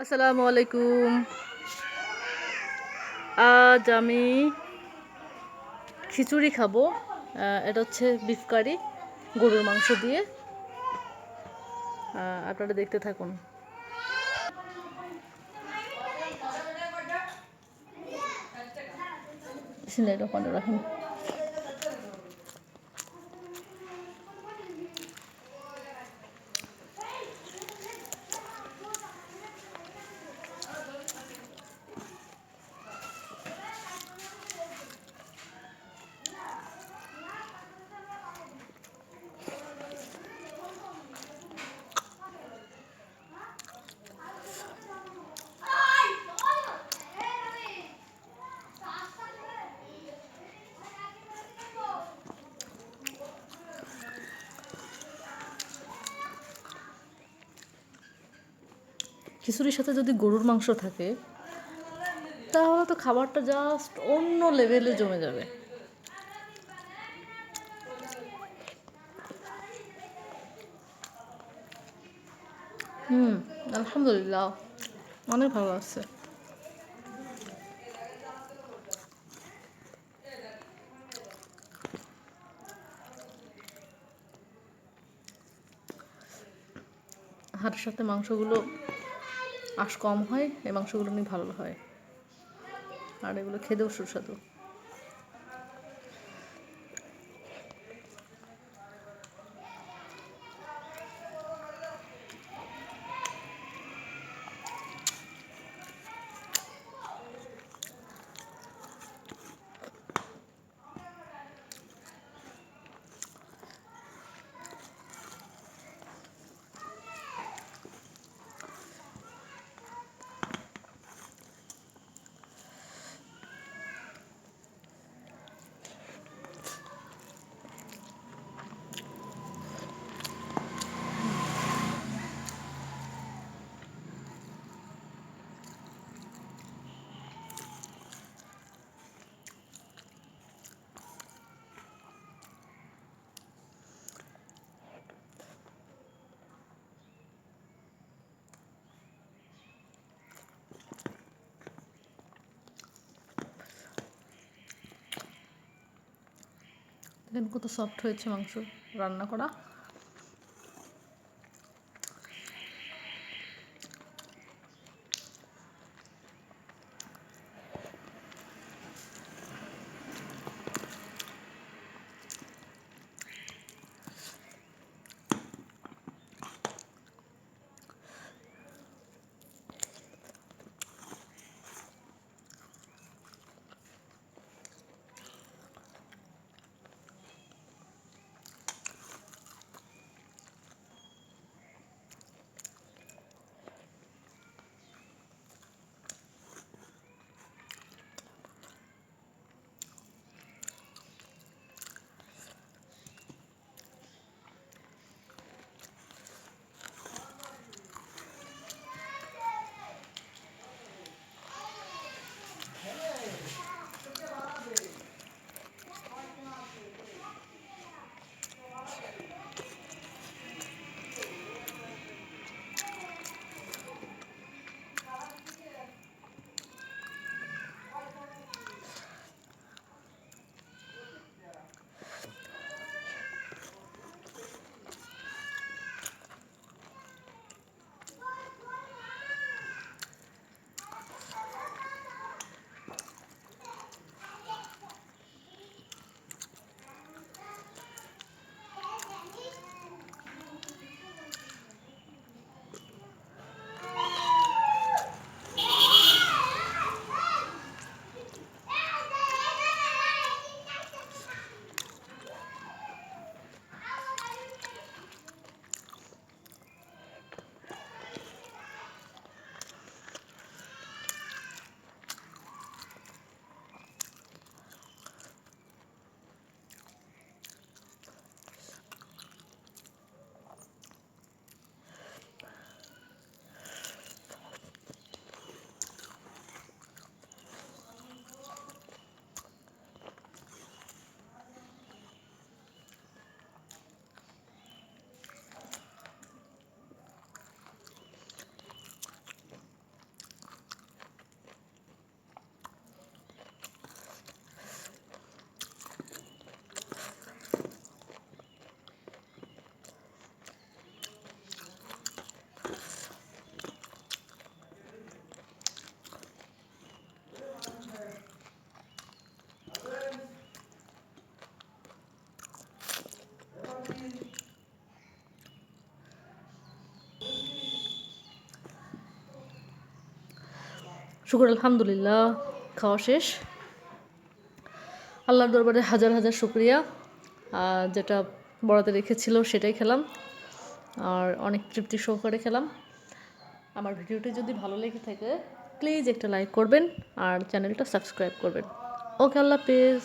আসসালামু আলাইকুম। আজ আমি খিচুড়ি খাবো। এটা হচ্ছে বিফ কারি, গরুর মাংস দিয়ে। আপনারা দেখতে থাকুন। বিসমিল্লাহির রহমানির রহিম। খিচুড়ির সাথে যদি গরুর মাংস থাকে তাহলে তো খাবারটা জাস্ট অন্য লেভেলে জমে যাবে। হুম, আলহামদুলিল্লাহ, অনেক ভালো লাগছে। হাড়ের সাথে মাংসগুলো আঁশ কম হয়, এই মাংসগুলো অনেক ভালো হয়, আর এগুলো খেতেও সুস্বাদু। দেখেন কত সফট হয়েছে মাংস রান্না করা। শুকর আলহামদুলিল্লাহ, খাওয়া শেষ। আল্লাহর দরবারে হাজার হাজার শুকরিয়া। যেটা বরাতে রেখেছিল সেটাই খেলাম, আর অনেক তৃপ্তি সহকারে খেলাম। আমার ভিডিওটি যদি ভালো লেগে থাকে প্লিজ একটা লাইক করবেন আর চ্যানেলটা সাবস্ক্রাইব করবেন। ওকে, আল্লাহ হাফেজ।